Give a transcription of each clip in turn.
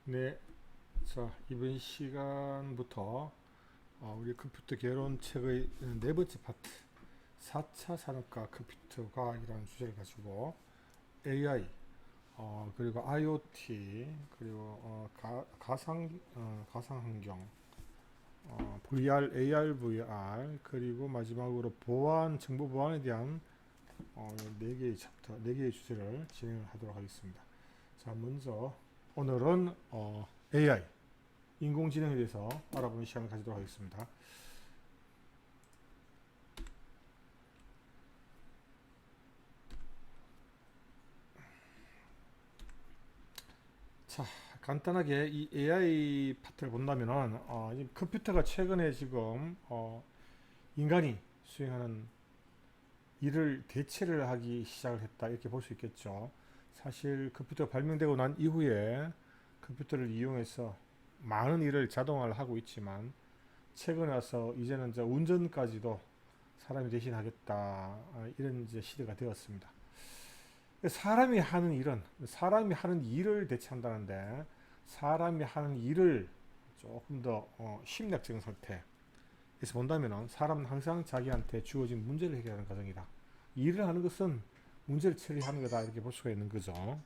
네, 자, 이번 시간부터 우리 컴퓨터 개론책의 네 번째 파트, 4차 산업화 컴퓨터 과학이라는 주제를 가지고 AI, 그리고 IoT, 그리고 가상 환경, VR, AR, VR, 그리고 마지막으로 보안, 정보 보안에 대한 네 개의 챕터, 네 개의 주제를 진행을 하도록 하겠습니다. 자, 먼저 오늘은 AI, 인공지능에 대해서 알아보는 시간을 가지도록 하겠습니다. 자, 간단하게 이 AI 파트를 본다면은 이 컴퓨터가 최근에 지금 인간이 수행하는 일을 대체를 하기 시작을 했다 이렇게 볼 수 있겠죠. 사실 컴퓨터가 발명되고 난 이후에 컴퓨터를 이용해서 많은 일을 자동화를 하고 있지만 최근에 와서 이제는 이제 운전까지도 사람이 대신하겠다 이런 이제 시대가 되었습니다. 사람이 하는 일을 대체한다는데 사람이 하는 일을 조금 더 심리학적인 상태에서 본다면 사람은 항상 자기한테 주어진 문제를 해결하는 과정이다. 일을 하는 것은 문제를 처리하는 거다 이렇게 볼 수가 있는 거죠.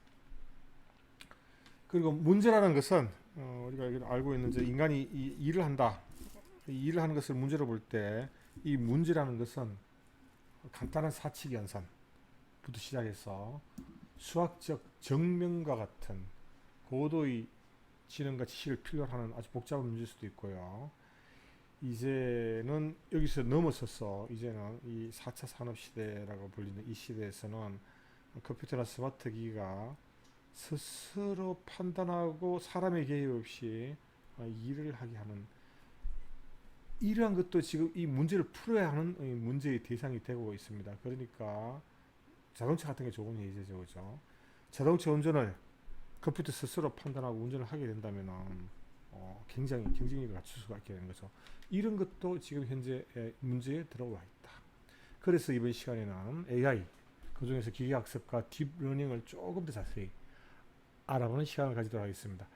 그리고 문제라는 것은 우리가 알고 있는 이제 인간이 일을 한다. 이 일을 하는 것을 문제로 볼 때 이 문제라는 것은 간단한 사칙 연산부터 시작해서 수학적 증명과 같은 고도의 지능과 지식을 필요로 하는 아주 복잡한 문제일 수도 있고요. 이제는 여기서 넘어서서 이제는 이 4차 산업 시대라고 불리는 이 시대에서는 컴퓨터나 스마트 기기가 스스로 판단하고 사람의 개입 없이 일을 하게 하는 이러한 것도 지금 이 문제를 풀어야 하는 문제의 대상이 되고 있습니다. 그러니까 자동차 같은 게 좋은 예제죠, 그죠? 자동차 운전을 컴퓨터 스스로 판단하고 운전을 하게 된다면 굉장히 경쟁력을 갖출 수가 있게 되는 거죠. 이런 것도 지금 현재 문제에 들어와 있다. 그래서 이번 시간에는 AI, 그 중에서 기계학습과 딥러닝을 조금 더 자세히 알아보는 시간을 가지도록 하겠습니다.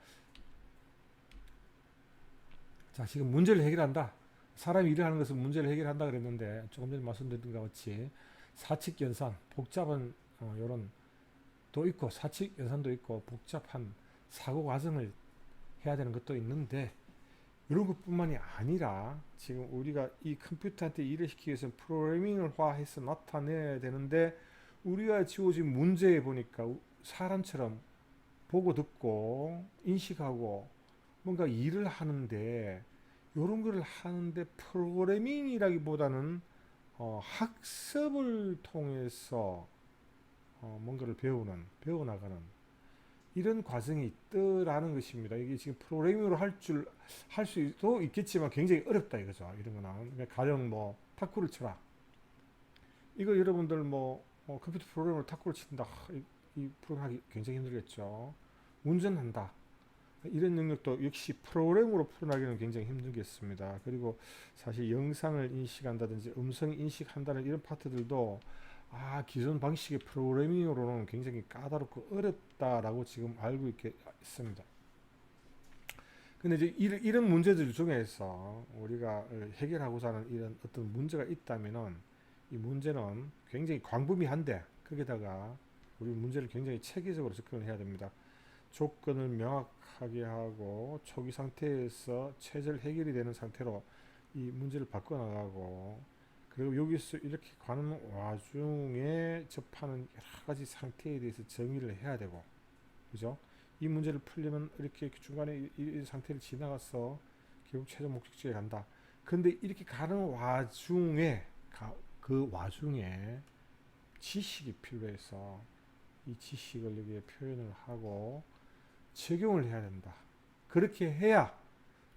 자, 지금 문제를 해결한다. 사람이 일을 하는 것은 문제를 해결한다 그랬는데 조금 전에 말씀드린 것 같이 사칙 연산, 복잡한 이런 도 있고 사칙 연산도 있고 복잡한 사고 과정을 해야 되는 것도 있는데 이런 것뿐만이 아니라 지금 우리가 이 컴퓨터한테 일을 시키기 위해서 프로그래밍을 화해서 나타내야 되는데 우리가 지어진 문제에 보니까 사람처럼 보고 듣고 인식하고 뭔가 일을 하는데 이런 거를 하는데 프로그래밍이라기보다는 학습을 통해서 뭔가를 배워나가는 이런 과정이 있더라는 것입니다. 이게 지금 프로그래밍으로 할 수도 있겠지만 굉장히 어렵다 이거죠. 이런 거는. 가령 뭐 탁구를 쳐라. 이거 여러분들 뭐 컴퓨터 프로그램으로 탁구를 친다. 이 프로그램 하기 굉장히 힘들겠죠. 운전한다. 이런 능력도 역시 프로그램으로 풀어나기는 굉장히 힘들겠습니다. 그리고 사실 영상을 인식한다든지 음성 인식한다는 이런 파트들도 기존 방식의 프로그래밍으로는 굉장히 까다롭고 어렵다라고 지금 알고 있습니다. 근데 이제 이런 문제들 중에서 우리가 해결하고자 하는 이런 어떤 문제가 있다면은 이 문제는 굉장히 광범위한데 거기다가 우리 문제를 굉장히 체계적으로 접근을 해야 됩니다. 조건을 명확하게 하고 초기 상태에서 최절 해결이 되는 상태로 이 문제를 바꿔나가고 그리고 여기서 이렇게 가는 와중에 접하는 여러 가지 상태에 대해서 정의를 해야 되고 그죠? 이 문제를 풀려면 이렇게 중간에 이 상태를 지나가서 결국 최종 목적지에 간다. 근데 이렇게 가는 와중에 그 와중에 지식이 필요해서 이 지식을 여기에 표현을 하고 적용을 해야 된다. 그렇게 해야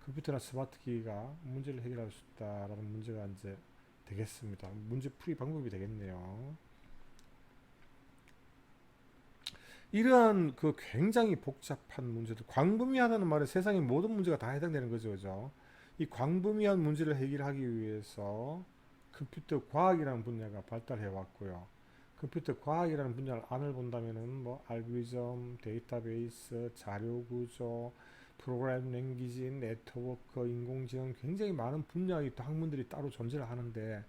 컴퓨터나 스마트 기기가 문제를 해결할 수 있다라는 문제가 이제 되겠습니다. 문제 풀이 방법이 되겠네요. 이러한 그 굉장히 복잡한 문제들, 광범위하다는 말에 세상의 모든 문제가 다 해당되는 거죠, 그죠? 이 광범위한 문제를 해결하기 위해서 컴퓨터 과학이라는 분야가 발달해 왔고요. 컴퓨터 과학이라는 분야를 안을 본다면은 뭐 알고리즘, 데이터베이스, 자료 구조, 프로그램 랭귀지, 네트워크, 인공지능 굉장히 많은 분야의 또 학문들이 따로 존재를 하는데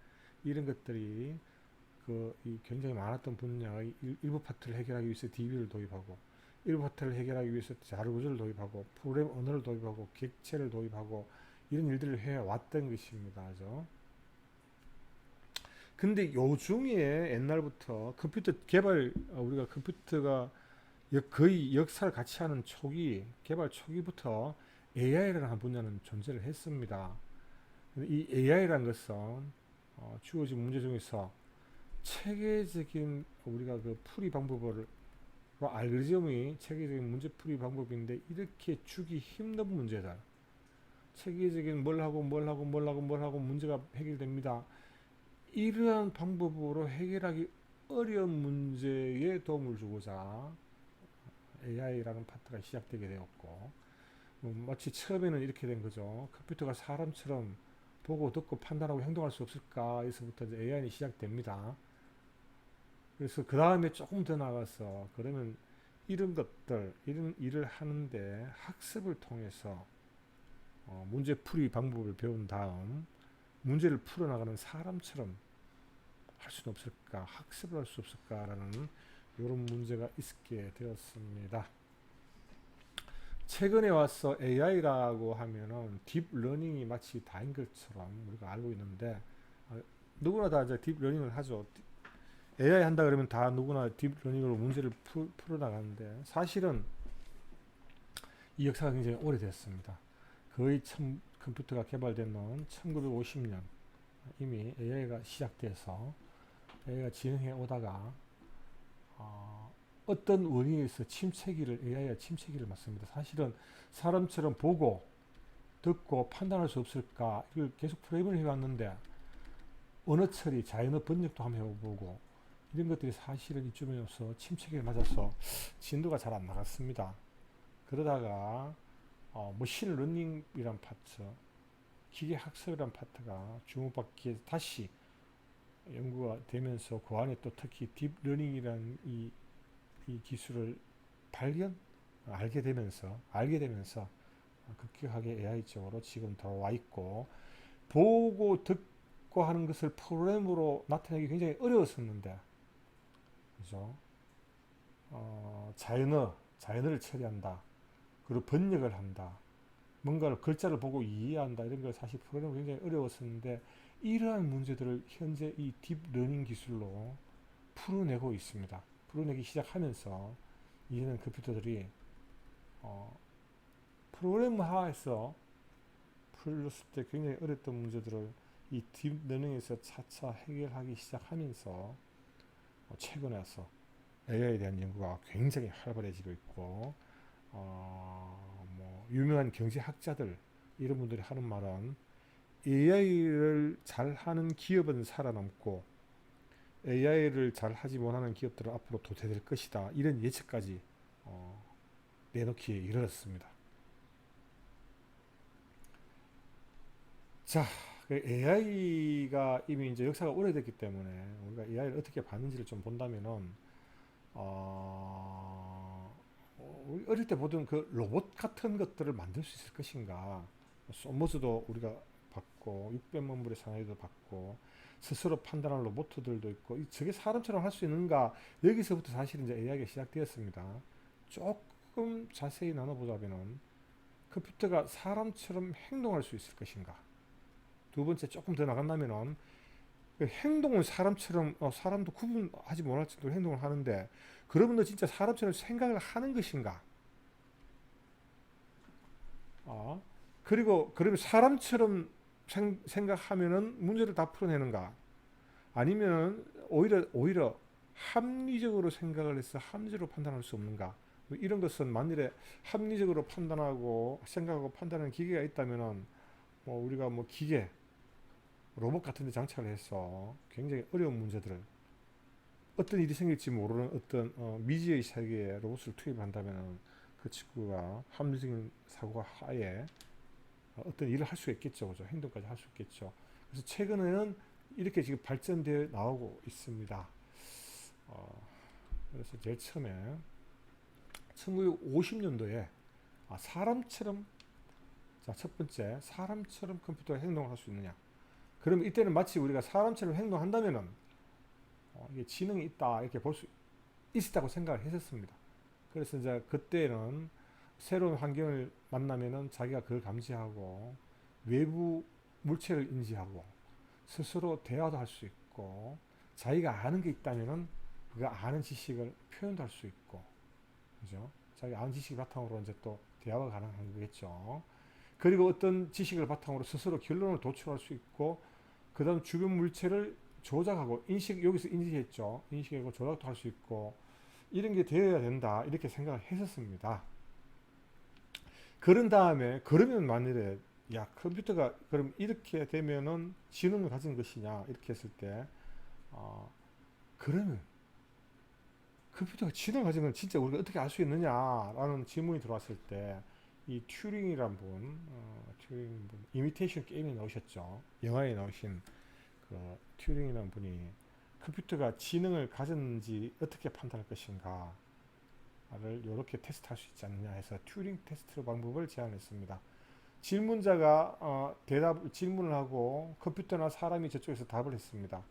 이런 것들이 이 굉장히 많았던 분야의 일부 파트를 해결하기 위해서 DB를 도입하고 일부 파트를 해결하기 위해서 자료 구조를 도입하고 프로그램 언어를 도입하고 객체를 도입하고 이런 일들을 해왔던 것입니다. 그죠? 근데 요중에 옛날부터 컴퓨터 개발 우리가 컴퓨터가 거의 역사를 같이 하는 초기 개발 초기부터 AI라는 한 분야는 존재를 했습니다. 이 AI라는 것은 주어진 문제 중에서 체계적인 우리가 그 풀이 방법을 알고리즘이 체계적인 문제 풀이 방법인데 이렇게 주기 힘든 문제들 체계적인 뭘 하고 뭘 하고 뭘 하고 뭘 하고 문제가 해결됩니다. 이러한 방법으로 해결하기 어려운 문제에 도움을 주고자 AI라는 파트가 시작되게 되었고 마치 처음에는 이렇게 된 거죠. 컴퓨터가 사람처럼 보고 듣고 판단하고 행동할 수 없을까 에서부터 이제 AI는 시작됩니다. 그래서 그 다음에 조금 더 나가서 그러면 이런 것들 이런 일을 하는데 학습을 통해서 문제풀이 방법을 배운 다음 문제를 풀어나가는 사람처럼 할 수는 없을까 학습을 할 수 없을까라는 이런 문제가 있게 되었습니다. 최근에 와서 AI라고 하면은 딥러닝이 마치 다인 것처럼 우리가 알고 있는데 누구나 다 이제 딥러닝을 하죠. AI 한다 그러면 다 누구나 딥러닝으로 문제를 풀어나가는데 사실은 이 역사가 굉장히 오래됐습니다. 거의 컴퓨터가 개발된 건 1950년 이미 AI가 시작돼서 AI가 진행해 오다가 어떤 원인에서 AI가 침체기를 맞습니다. 사실은 사람처럼 보고 듣고 판단할 수 없을까 이걸 계속 프레임을 해왔는데 언어 처리, 자연어 번역도 한번 해보고 이런 것들이 사실은 이쯤에 와서 침체기를 맞아서 진도가 잘 안 나갔습니다. 그러다가 머신러닝이란 파트, 기계학습이란 파트가 주목받기에 다시 연구가 되면서 그 안에 또 특히 딥러닝이라는 이 기술을 알게 되면서 급격하게 AI 쪽으로 지금 들어와 있고 보고 듣고 하는 것을 프로그램으로 나타내기 굉장히 어려웠었는데 그죠? 자연어를 처리한다. 그리고 번역을 한다. 뭔가를 글자를 보고 이해한다. 이런 걸 사실 프로그램이 굉장히 어려웠었는데 이러한 문제들을 현재 이 딥러닝 기술로 풀어내고 있습니다. 풀어내기 시작하면서 이제는 컴퓨터들이 프로그램화해서 풀렸을 때 굉장히 어렸던 문제들을 이 딥러닝에서 차차 해결하기 시작하면서 최근에 와서 AI에 대한 연구가 굉장히 활발해지고 있고 유명한 경제학자들 이런 분들이 하는 말은 AI를 잘하는 기업은 살아남고 AI를 잘하지 못하는 기업들은 앞으로 도태될 것이다. 이런 예측까지 내놓기에 이르렀습니다. 자, AI가 이미 이제 역사가 오래됐기 때문에 우리가 AI를 어떻게 봤는지를 좀 본다면은 어릴 때 보던 그 로봇 같은 것들을 만들 수 있을 것인가? 소머즈도 우리가 봤고 600만 불의 사나이도 봤고 스스로 판단하는 로봇들도 있고 저게 사람처럼 할 수 있는가? 여기서부터 사실 이제 AI가 시작되었습니다. 조금 자세히 나눠보자면은 컴퓨터가 사람처럼 행동할 수 있을 것인가? 두 번째 조금 더 나간다면은 행동을 사람처럼 사람도 구분하지 못할 정도로 행동을 하는데 그러면 너 진짜 사람처럼 생각을 하는 것인가? 그리고 그러면 사람처럼 생각하면은 문제를 다 풀어내는가? 아니면 오히려 합리적으로 생각을 해서 합리적으로 판단할 수 없는가? 뭐 이런 것은 만일에 합리적으로 판단하고 생각하고 판단하는 기계가 있다면은 우리가 기계 로봇 같은 데 장착을 해서 굉장히 어려운 문제들을 어떤 일이 생길지 모르는 어떤 미지의 세계에 로봇을 투입한다면 그 친구가 합리적인 사고가 하에 어떤 일을 할 수 있겠죠. 그죠? 행동까지 할 수 있겠죠. 그래서 최근에는 이렇게 지금 발전되어 나오고 있습니다. 어, 그래서 제일 처음에 1950년도에 사람처럼, 자, 첫 번째, 사람처럼 컴퓨터가 행동을 할 수 있느냐. 그러면 이때는 마치 우리가 사람처럼 행동한다면은 이게 지능이 있다 이렇게 볼 수 있었다고 생각을 했었습니다. 그래서 이제 그때는 새로운 환경을 만나면은 자기가 그걸 감지하고 외부 물체를 인지하고 스스로 대화도 할 수 있고 자기가 아는 게 있다면은 그 아는 지식을 표현도 할 수 있고, 그죠? 자기 아는 지식 바탕으로 이제 또 대화가 가능한 거겠죠. 그리고 어떤 지식을 바탕으로 스스로 결론을 도출할 수 있고, 그 다음 주변 물체를 조작하고, 여기서 인식했죠. 인식하고 조작도 할 수 있고, 이런 게 되어야 된다. 이렇게 생각을 했었습니다. 그런 다음에, 그러면 만일에, 야, 컴퓨터가 그럼 이렇게 되면은 지능을 가진 것이냐, 이렇게 했을 때, 그러면 컴퓨터가 지능을 가진 건 진짜 우리가 어떻게 알 수 있느냐라는 질문이 들어왔을 때, 이 튜링이란 분, 이미테이션 게임에 나오셨죠. 영화에 나오신 그 튜링이라는 분이 컴퓨터가 지능을 가졌는지 어떻게 판단할 것인가를 이렇게 테스트할 수 있지 않느냐 해서 튜링 테스트 방법을 제안했습니다. 질문자가 질문을 하고 컴퓨터나 사람이 저쪽에서 답을 했습니다.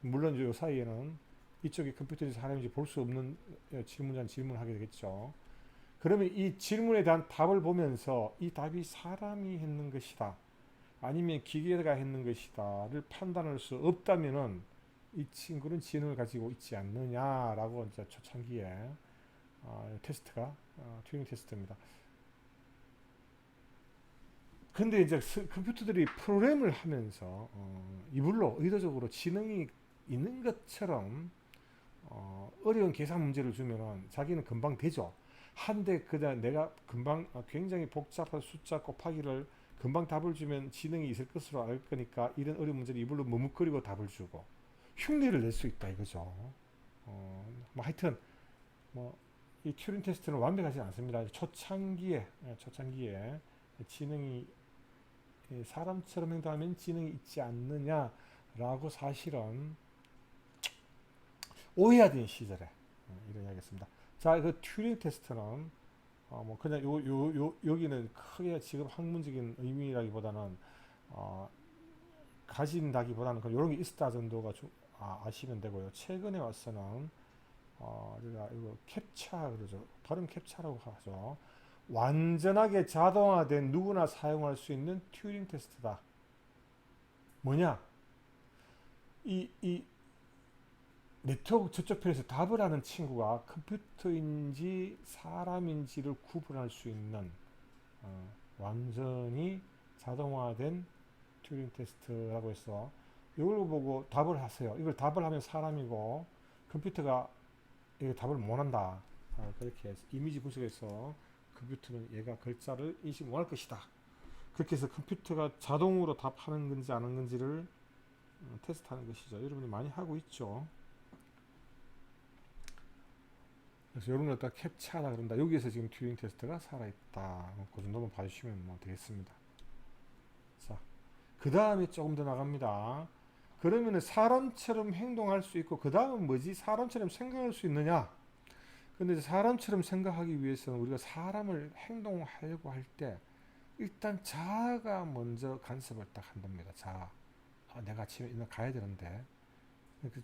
물론 이 사이에는 이쪽이 컴퓨터인지 사람인지 볼 수 없는 질문자는 질문을 하게 되겠죠. 그러면 이 질문에 대한 답을 보면서 이 답이 사람이 했는 것이다, 아니면 기계가 했는 것이다를 판단할 수 없다면은 이 친구는 지능을 가지고 있지 않느냐라고 이제 초창기에 테스트가 튜링 테스트입니다. 근데 이제 컴퓨터들이 프로그램을 하면서 이불로 의도적으로 지능이 있는 것처럼 어려운 계산 문제를 주면은 자기는 금방 되죠. 한데 그냥 내가 금방 굉장히 복잡한 숫자 곱하기를 금방 답을 주면 지능이 있을 것으로 알 거니까 이런 어려운 문제를 이불로 머뭇거리고 답을 주고 흉내를 낼 수 있다 이거죠. 뭐 하여튼 뭐 이 튜링 테스트는 완벽하지 않습니다. 초창기에 지능이 사람처럼 행동하면 지능이 있지 않느냐라고 사실은 오해하던 시절에 이런 이야기했습니다. 자, 그 튜링 테스트는 뭐 그냥 여기는 크게 지금 학문적인 의미라기보다는 가진다기보다는 이런 게 있다 정도가 아시면 되고요. 최근에 와서는 우리가 이거 캡차 그러죠. 발음 캡차라고 하죠. 완전하게 자동화된 누구나 사용할 수 있는 튜링 테스트다. 뭐냐? 이 네트워크 저쪽 편에서 답을 하는 친구가 컴퓨터인지 사람인지를 구분할 수 있는 완전히 자동화된 튜링 테스트라고 해서 이걸 보고 답을 하세요. 이걸 답을 하면 사람이고 컴퓨터가 이거 답을 못한다. 그렇게 해서 이미지 분석에서 컴퓨터는 얘가 글자를 인식 못할 것이다. 그렇게 해서 컴퓨터가 자동으로 답하는 건지 안 하는 건지를 테스트하는 것이죠. 여러분이 많이 하고 있죠. 그래서 이런 걸 다 캡처하다 그런다. 여기에서 지금 튜링 테스트가 살아있다. 그 정도만 봐주시면 뭐 되겠습니다. 자, 그 다음에 조금 더 나갑니다. 그러면 사람처럼 행동할 수 있고 그 다음은 뭐지? 사람처럼 생각할 수 있느냐? 근데 사람처럼 생각하기 위해서는 우리가 사람을 행동하려고 할 때 일단 자아가 먼저 간섭을 딱 한답니다. 자아. 내가 아침에 일어나 가야 되는데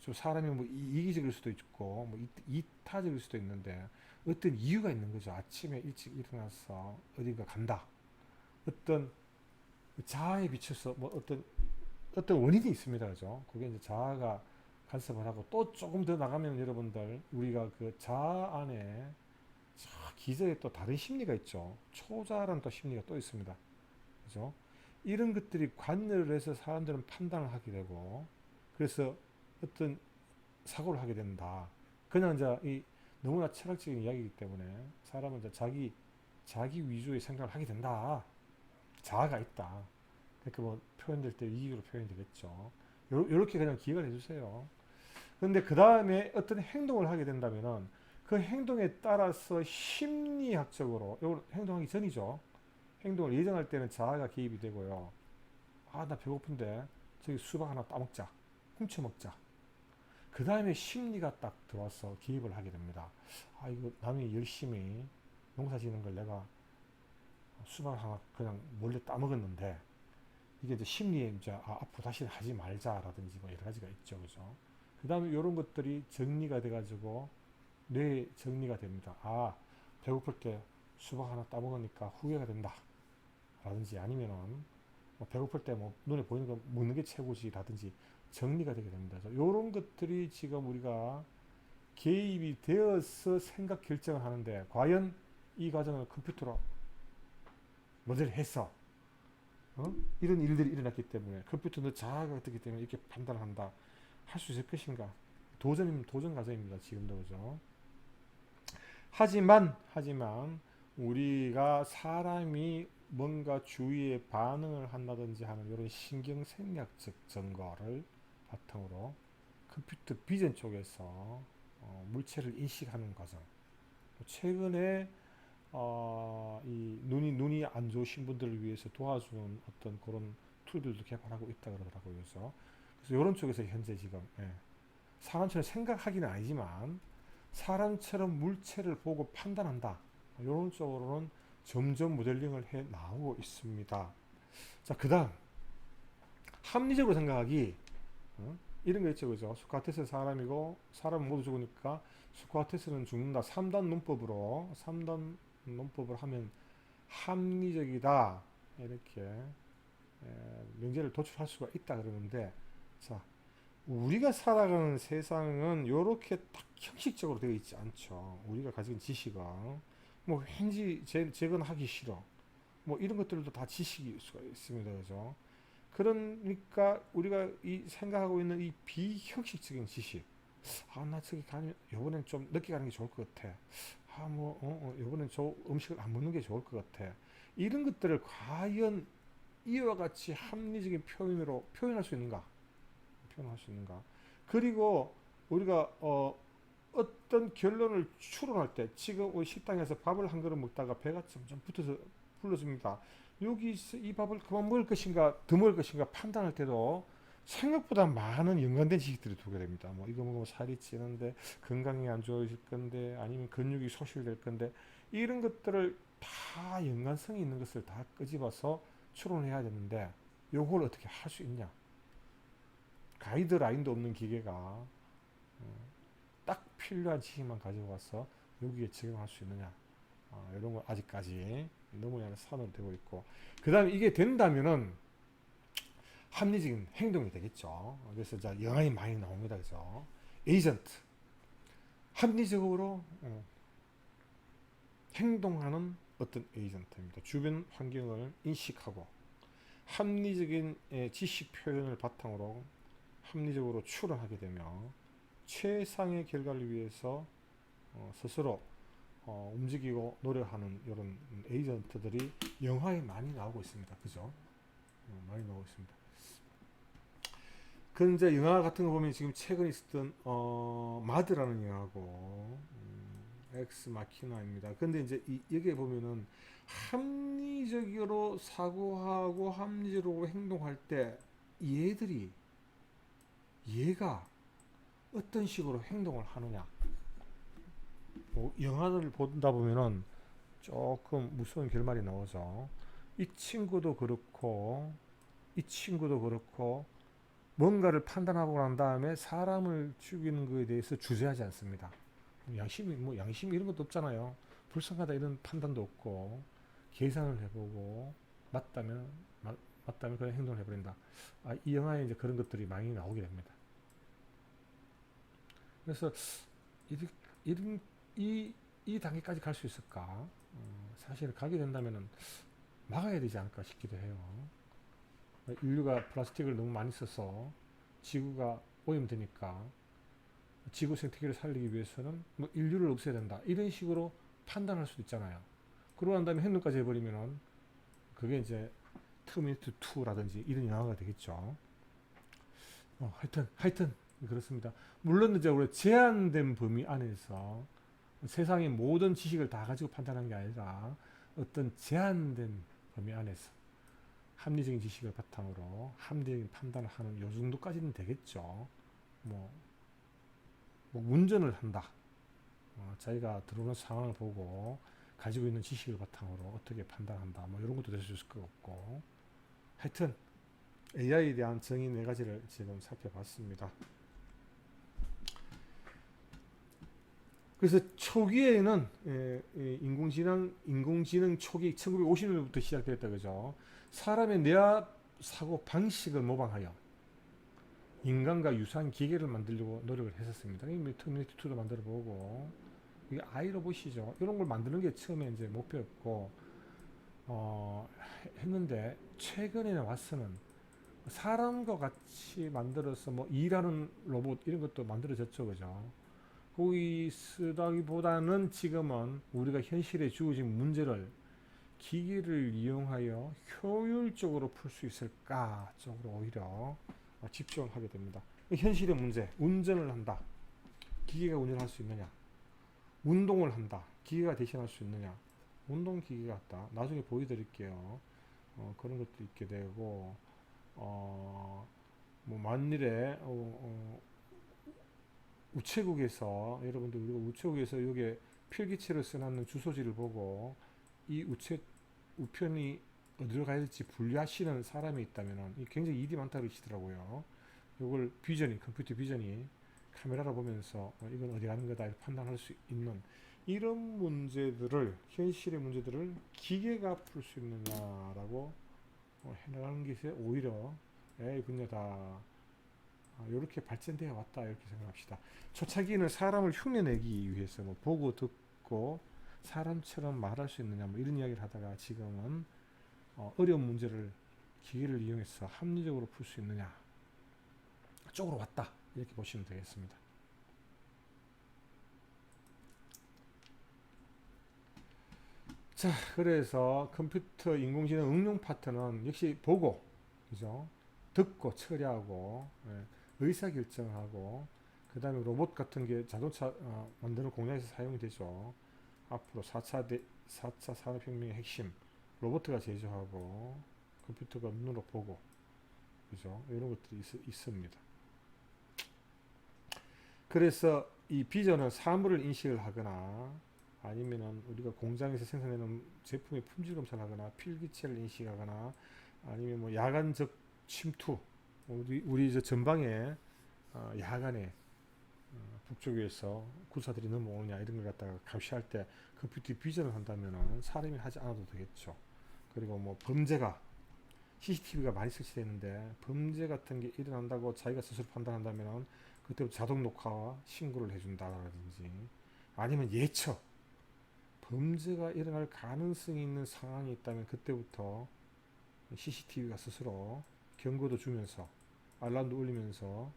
좀 사람이 뭐 이기적일 수도 있고 뭐 이타적일 수도 있는데 어떤 이유가 있는 거죠. 아침에 일찍 일어나서 어딘가 간다. 어떤 자아에 비춰서 뭐 어떤 원인이 있습니다. 그죠? 그게 이제 자아가 간섭을 하고 또 조금 더 나가면 여러분들 우리가 그 자아 안에 기저에 또 다른 심리가 있죠. 초자라는 또 심리가 또 있습니다. 그죠? 이런 것들이 관여를 해서 사람들은 판단을 하게 되고 그래서 어떤 사고를 하게 된다. 그냥 이제 이 너무나 철학적인 이야기이기 때문에 사람은 이제 자기 위주의 생각을 하게 된다. 자아가 있다. 그렇게 뭐 표현될 때 이익으로 표현이 되겠죠. 요렇게 그냥 기억을 해주세요. 그런데 그 다음에 어떤 행동을 하게 된다면은 그 행동에 따라서 심리학적으로 요 행동하기 전이죠. 행동을 예정할 때는 자아가 개입이 되고요. 나 배고픈데 저기 수박 하나 따먹자. 훔쳐 먹자. 그 다음에 심리가 딱 들어와서 기입을 하게 됩니다. 아, 이거 남이 열심히 농사 지는 걸 내가 수박 하나 그냥 몰래 따먹었는데, 이게 이제 심리에 이제 앞으로 다시 하지 말자라든지 뭐 여러 가지가 있죠. 그죠? 그 다음에 이런 것들이 정리가 돼가지고 뇌 정리가 됩니다. 아, 배고플 때 수박 하나 따먹으니까 후회가 된다. 라든지 아니면은 뭐 배고플 때 뭐 눈에 보이는 거 먹는 게 최고지 라든지 정리가 되게 됩니다. 이런 것들이 지금 우리가 개입이 되어서 생각 결정을 하는데, 과연 이 과정을 컴퓨터로 모델을 해서 이런 일들이 일어났기 때문에 컴퓨터는 자아가 되기 때문에 이렇게 판단을 한다 할 수 있을 것인가? 도전 과정입니다. 지금도. 그죠? 하지만 우리가 사람이 뭔가 주위에 반응을 한다든지 하는 이런 신경생략적 증거를 바탕으로 컴퓨터 비전 쪽에서 물체를 인식하는 과정. 최근에 이 눈이 안 좋으신 분들을 위해서 도와주는 어떤 그런 툴들도 개발하고 있다 그러더라고요. 그래서 이런 쪽에서 현재 지금 사람처럼 생각하기는 아니지만 사람처럼 물체를 보고 판단한다. 이런 쪽으로는 점점 모델링을 해 나오고 있습니다. 자, 그 다음 합리적으로 생각하기. 이런 거 있죠. 그죠? 소크라테스 사람이고 사람은 모두 죽으니까 소크라테스는 죽는다. 3단 논법을 하면 합리적이다. 이렇게 명제를 도출할 수가 있다 그러는데, 자, 우리가 살아가는 세상은 이렇게 딱 형식적으로 되어 있지 않죠. 우리가 가진 지식은 뭐 왠지 제건 하기 싫어. 뭐 이런 것들도 다 지식일 수가 있습니다. 그죠? 그러니까 우리가 이 생각하고 있는 이 비형식적인 지식, 아, 나 저기 가면 이번엔 좀 늦게 가는 게 좋을 것 같아. 아, 뭐 이번엔 저 음식을 안 먹는 게 좋을 것 같아. 이런 것들을 과연 이와 같이 합리적인 표현으로 표현할 수 있는가? 표현할 수 있는가? 그리고 우리가 어떤 결론을 추론할 때, 지금 우리 식당에서 밥을 한 그릇 먹다가 배가 점점 붙어서 불러집니다. 여기서 이 밥을 그만 먹을 것인가 더 먹을 것인가 판단할 때도 생각보다 많은 연관된 지식들이 두게 됩니다. 뭐 이거 먹으면 살이 찌는데, 건강이 안 좋아질 건데, 아니면 근육이 소실될 건데, 이런 것들을 다 연관성이 있는 것을 다 끄집어서 추론해야 되는데, 요걸 어떻게 할 수 있냐? 가이드라인도 없는 기계가 딱 필요한 지식만 가지고 와서 여기에 적용할 수 있느냐? 이런 건 아직까지 너무나 산으로 되고 있고, 그 다음에 이게 된다면은 합리적인 행동이 되겠죠. 그래서 자, 영향이 많이 나옵니다. 그죠? 에이전트. 합리적으로 행동하는 어떤 에이전트입니다. 주변 환경을 인식하고 합리적인 지식 표현을 바탕으로 합리적으로 추론하게 되며 최상의 결과를 위해서 스스로 움직이고 노력하는 이런 에이전트들이 영화에 많이 나오고 있습니다. 그죠? 많이 나오고 있습니다. 그 이제 영화 같은 거 보면 지금 최근에 있었던 마드라는 영화고 엑스 마키나입니다. 근데 이제 여기에 보면은 합리적으로 사고하고 합리적으로 행동할 때 얘가 어떤 식으로 행동을 하느냐. 영화를 보다 보면은 조금 무서운 결말이 나오죠. 이 친구도 그렇고 뭔가를 판단하고 난 다음에 사람을 죽이는 것에 대해서 주저하지 않습니다. 양심이 이런 것도 없잖아요. 불쌍하다 이런 판단도 없고 계산을 해보고 맞다면 그런 행동을 해버린다. 이 영화에 이제 그런 것들이 많이 나오게 됩니다. 그래서 이런 이 단계까지 갈 수 있을까? 사실 가게 된다면은 막아야 되지 않을까 싶기도 해요. 인류가 플라스틱을 너무 많이 써서 지구가 오염되니까 지구 생태계를 살리기 위해서는 뭐 인류를 없애야 된다. 이런 식으로 판단할 수도 있잖아요. 그러고 난 다음에 행동까지 해버리면은 그게 이제 터미네이터 2라든지 이런 영화가 되겠죠. 하여튼 그렇습니다. 물론 이제 우리 제한된 범위 안에서 세상의 모든 지식을 다 가지고 판단하는 게 아니라 어떤 제한된 범위 안에서 합리적인 지식을 바탕으로 합리적인 판단을 하는 요 정도까지는 되겠죠. 뭐 뭐 운전을 한다. 자기가 들어오는 상황을 보고 가지고 있는 지식을 바탕으로 어떻게 판단한다. 뭐 이런 것도 될 수 있을 것 같고. 하여튼 AI에 대한 정의 네 가지를 지금 살펴봤습니다. 그래서 초기에는 인공지능 초기 1950년부터 시작됐다 그죠. 사람의 뇌와 사고 방식을 모방하여 인간과 유사한 기계를 만들려고 노력을 했었습니다. 터미네이터 2도 만들어 보고 이게 아이로봇이죠. 이런 걸 만드는 게 처음에 이제 목표였고 했는데 최근에는 와서는 사람과 같이 만들어서 뭐 일하는 로봇 이런 것도 만들어졌죠, 그죠? 거기 쓰다기보다는 지금은 우리가 현실에 주어진 문제를 기기를 이용하여 효율적으로 풀 수 있을까 쪽으로 오히려 집중을 하게 됩니다. 현실의 문제, 운전을 한다. 기계가 운전할 수 있느냐? 운동을 한다. 기계가 대신할 수 있느냐? 운동기계 같다. 나중에 보여드릴게요. 그런 것도 있게 되고, 뭐 만일에 우체국에서 여러분들 우리가 우체국에서 여기에 필기체로 써놨는 주소지를 보고 이 우편이 어디로 가야 될지 분류하시는 사람이 있다면 굉장히 일이 많다 그러시더라고요. 이걸 컴퓨터 비전이 카메라로 보면서 이건 어디 가는 거다 이렇게 판단할 수 있는 이런 문제들을 현실의 문제들을 기계가 풀 수 있느냐라고 해나가는 것이 오히려 AI 분야다. 이렇게 발전되어 왔다 이렇게 생각합시다. 초창기에는 사람을 흉내내기 위해서 뭐 보고 듣고 사람처럼 말할 수 있느냐 뭐 이런 이야기를 하다가 지금은 어려운 문제를 기계를 이용해서 합리적으로 풀 수 있느냐 쪽으로 왔다 이렇게 보시면 되겠습니다. 자, 그래서 컴퓨터 인공지능 응용 파트는 역시 보고, 그죠? 듣고 처리하고, 의사결정하고, 그 다음에 로봇 같은 게 자동차 만드는 공장에서 사용이 되죠. 앞으로 4차 산업혁명의 핵심, 로봇가 제조하고, 컴퓨터가 눈으로 보고, 그죠? 이런 것들이 있습니다. 그래서 이 비전은 사물을 인식을 하거나, 아니면은 우리가 공장에서 생산하는 제품의 품질 검사를 하거나 필기체를 인식하거나 아니면 뭐 야간적 침투 우리 저 전방에 야간에 북쪽에서 구사들이 넘어오느냐 이런 걸 갖다가 감시할 때 컴퓨터 비전을 한다면은 사람이 하지 않아도 되겠죠. 그리고 뭐 범죄가 CCTV가 많이 설치되는데 범죄 같은 게 일어난다고 자기가 스스로 판단한다면은 그때부터 자동 녹화와 신고를 해준다라든지 아니면 예처 범죄가 일어날 가능성이 있는 상황이 있다면 그때부터 CCTV가 스스로 경고도 주면서 알람도 울리면서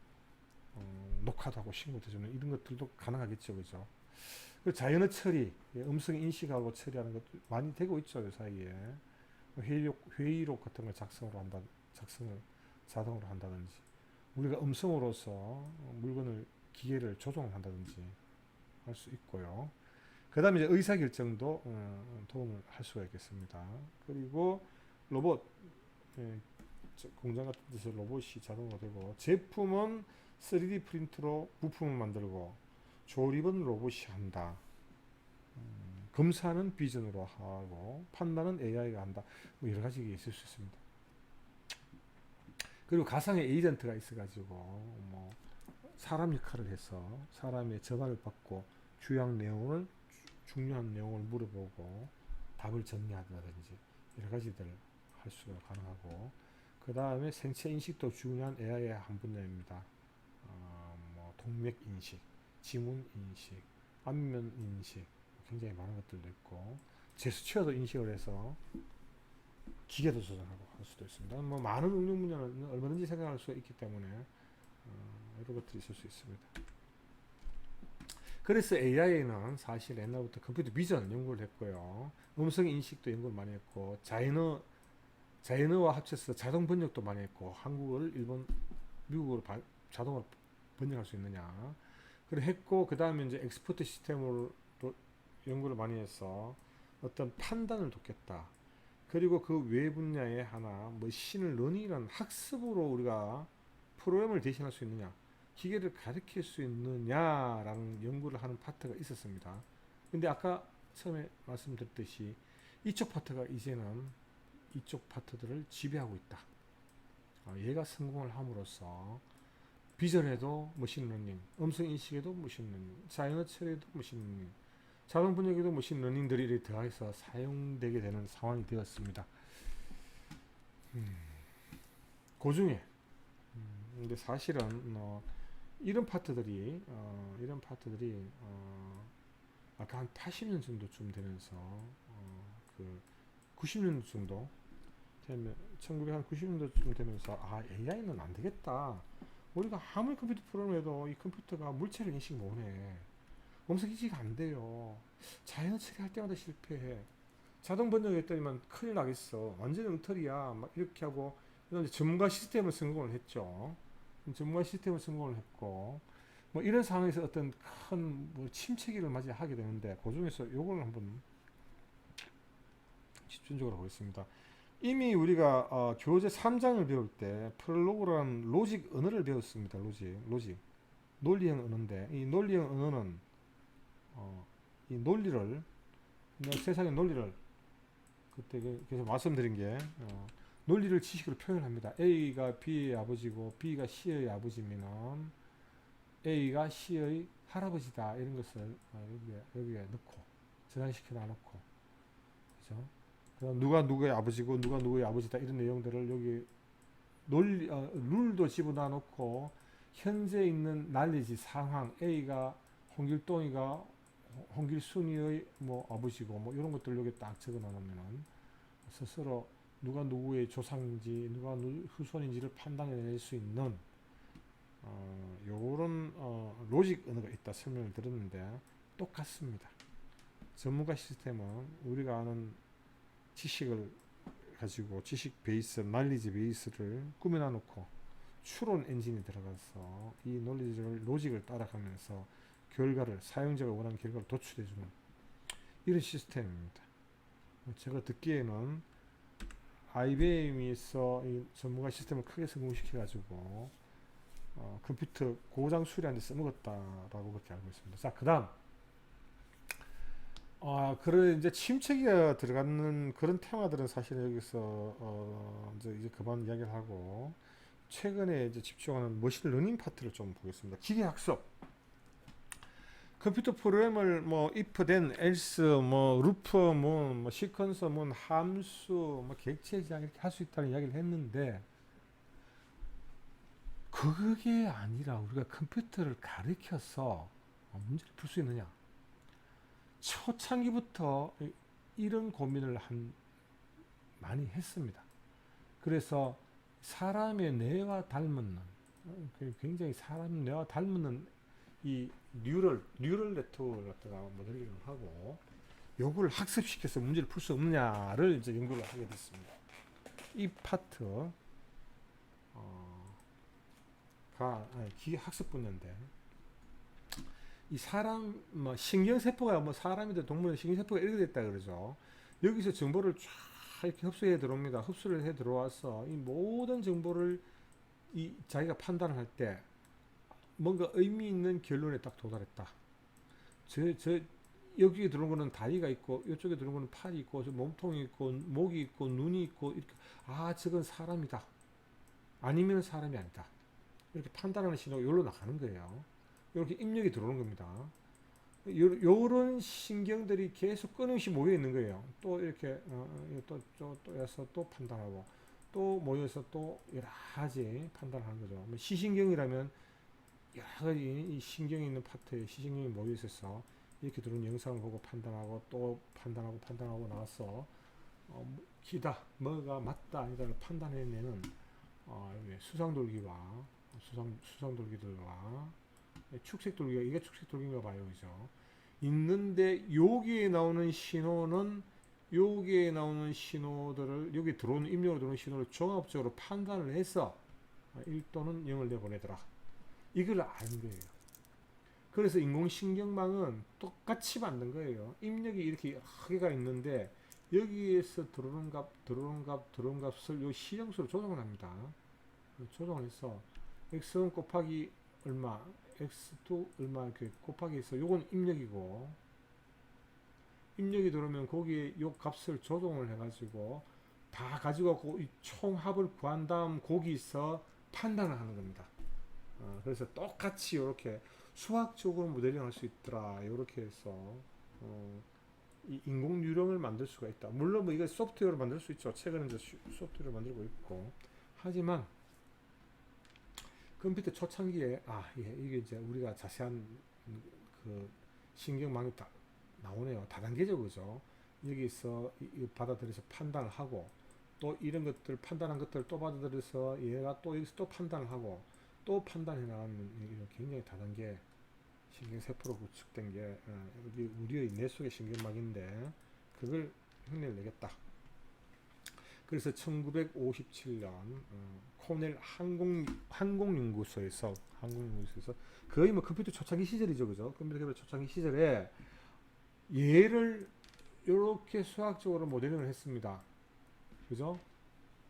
녹화도 하고 신고도 해주는 이런 것들도 가능하겠죠, 그죠? 그리고 자연어 처리, 음성 인식하고 처리하는 것도 많이 되고 있죠, 이 사이에. 회의록 같은 걸 작성을 자동으로 한다든지, 우리가 음성으로서 물건을 기계를 조종을 한다든지 할 수 있고요. 그 다음에 이제 의사결정도 도움을 할 수가 있겠습니다. 그리고 로봇, 공장 같은 데서 로봇이 자동으로 되고, 제품은 3D 프린트로 부품을 만들고, 조립은 로봇이 한다. 검사는 비전으로 하고, 판단은 AI가 한다. 뭐 여러 가지 있을 수 있습니다. 그리고 가상의 에이전트가 있어가지고, 뭐, 사람 역할을 해서 사람의 전화를 받고, 중요한 내용을 물어보고 답을 정리한다든지 여러 가지들 할 수가 가능하고 그 다음에 생체 인식도 중요한 AI의 한 분야입니다. 뭐 동맥 인식, 지문 인식, 안면 인식 굉장히 많은 것들도 있고 제스처도 인식을 해서 기계도 조정하고 할 수도 있습니다. 뭐 많은 응용 분야는 얼마든지 생각할 수가 있기 때문에 여러 것들이 있을 수 있습니다. 그래서 AI는 사실 옛날부터 컴퓨터 비전 연구를 했고요. 음성 인식도 연구를 많이 했고, 자연어와 합쳐서 자동 번역도 많이 했고, 한국어를 미국어로 자동으로 번역할 수 있느냐. 그걸 했고, 그 다음에 이제 엑스퍼트 시스템으로 연구를 많이 해서 어떤 판단을 돕겠다. 그리고 그 외 분야에 하나, 머신을 러닝이라는 학습으로 우리가 프로그램을 대신할 수 있느냐. 기계를 가르칠 수 있느냐라는 연구를 하는 파트가 있었습니다. 근데 아까 처음에 말씀드렸듯이 이쪽 파트가 이제는 이쪽 파트들을 지배하고 있다. 얘가 성공을 함으로써 비전에도 머신러닝, 음성인식에도 머신러닝, 자연어 처리에도 머신러닝, 자동번역에도 머신러닝들이 더해서 사용되게 되는 상황이 되었습니다. 그 중에 근데 사실은 이런 파트들이 아까 한 80년 정도쯤 되면서 그 90년 정도 되면 1990년도쯤 되면서 AI는 안 되겠다. 우리가 아무리 컴퓨터 프로그램을 해도 이 컴퓨터가 물체를 인식 못해. 음성 인식이 안 돼요. 자연어 처리할 때마다 실패해. 자동 번역했더니만 큰일 나겠어. 완전 엉터리야. 막 이렇게 하고 이런 전문가 시스템을 성공을 했죠. 전문가 시스템을 성공을 했고 뭐 이런 상황에서 어떤 큰 뭐 침체기를 맞이하게 되는데 그 중에서 요걸 한번 집중적으로 보겠습니다. 이미 우리가 교재 3장을 배울 때 프롤로그라는 로직 언어를 배웠습니다. 로직 논리형 언어인데 이 논리형 언어는 이 논리를 세상의 논리를 그때 계속 말씀드린 게 논리를 지식으로 표현합니다. A가 B의 아버지고 B가 C의 아버지면 A가 C의 할아버지다 이런 것을 여기에 넣고 저장시켜 놔놓고 그죠? 그럼 누가 누구의 아버지고 누가 누구의 아버지다 이런 내용들을 여기 룰도 집어넣어 놓고 현재 있는 난리지 상황 A가 홍길동이가 홍길순이의 뭐 아버지고 뭐 이런 것들 여기 딱 적어 놓으면은 스스로 누가 누구의 조상인지 누가 후손인지를 판단해낼 수 있는 요런 로직 언어가 있다 설명을 드렸는데 똑같습니다. 전문가 시스템은 우리가 아는 지식을 가지고 지식 베이스, 날리지 베이스를 꾸며놔 놓고 추론 엔진이 들어가서 이 논리를 로직을 따라가면서 결과를 사용자가 원하는 결과를 도출해주는 이런 시스템입니다. 제가 듣기에는 IBM에서 이 전문가 시스템을 크게 성공시켜 가지고 컴퓨터 고장 수리하는 데 써먹었다라고 그렇게 알고 있습니다. 자, 그다음 그런 이제 침체기가 들어가는 그런 테마들은 사실 여기서 이제 그만 이야기를 하고 최근에 이제 집중하는 머신러닝 파트를 좀 보겠습니다. 기계학습. 컴퓨터 프로그램을 뭐 if then else 뭐 루프 뭐 시퀀서 뭐 함수 뭐 객체 지향 이렇게 할 수 있다는 이야기를 했는데 그게 아니라 우리가 컴퓨터를 가르쳐서 문제를 풀 수 있느냐? 초창기부터 이런 고민을 많이 했습니다. 그래서 사람의 뇌와 닮은 굉장히 사람 뇌와 닮은 이 뉴럴 네트워크를 갖다가 모델링을 하고 요걸 학습시켜서 문제를 풀 수 없느냐를 이제 연구를 하게 됐습니다. 이 파트 기계 학습 분야인데 이 사람 뭐 신경세포가 뭐 사람이든 동물이든 신경세포가 이렇게 됐다 그러죠. 여기서 정보를 쫙 이렇게 흡수해 들어옵니다. 흡수를 해 들어와서 이 모든 정보를 이 자기가 판단을 할 때 뭔가 의미 있는 결론에 딱 도달했다. 여기에 들어온 거는 다리가 있고 이쪽에 들어온 거는 팔이 있고 몸통이 있고 목이 있고 눈이 있고 이렇게 저건 사람이다. 아니면 사람이 아니다. 이렇게 판단하는 신호가 여기로 나가는 거예요. 이렇게 입력이 들어오는 겁니다. 요런 신경들이 계속 끊임없이 모여 있는 거예요. 또 이렇게 또 해서 또 판단하고 또 모여서 또 여러 가지 판단을 하는 거죠. 뭐 시신경이라면 여러 가지 이 신경이 있는 파트에 시신경이 모여 있어서 이렇게 들어온 영상을 보고 판단하고 또 판단하고 나서 기다 뭐가 맞다 아니다를 판단해내는 수상돌기와 수상돌기들과 축색돌기가 이게 축색돌기인가 봐요, 그죠? 있는데 여기에 나오는 신호들을 여기 들어오는 입력으로 들어오는 신호를 종합적으로 판단을 해서 1또는 0을 내보내더라. 이걸 아는 거예요. 그래서 인공신경망은 똑같이 만든 거예요. 입력이 이렇게 여러 개가 있는데 여기에서 들어오는 값을 요 시정수로 조정을 합니다. 조정을 해서 x 곱하기 얼마, x2 얼마 이렇게 곱하기 해서 요건 입력이고, 입력이 들어오면 거기에 요 값을 조정을 해가지고 다 가지고 갖고 이 총합을 구한 다음 거기서 판단을 하는 겁니다. 그래서 똑같이 이렇게 수학적으로 모델링 할 수 있더라. 이렇게 해서 이 인공 유령을 만들 수가 있다. 물론 뭐 이거 소프트웨어로 만들 수 있죠. 최근에 이제 소프트웨어로 만들고 있고. 하지만 컴퓨터 초창기에 이게 이제 우리가 자세한 그 신경망이 다 나오네요. 다단계적이죠. 여기서 받아들여서 판단을 하고 또 이런 것들 판단한 것들을 또 받아들여서 얘가 또 여기서 또 판단을 하고 또 판단해 나가는 굉장히 다단계 신경세포로 구축된 게 여기 우리의 뇌 속의 신경막인데 그걸 흉내를 내겠다. 그래서 1957년 코넬 항공연구소에서 거의 뭐 컴퓨터 초창기 시절이죠, 그죠? 컴퓨터 개발 초창기 시절에 얘를 이렇게 수학적으로 모델링을 했습니다, 그죠?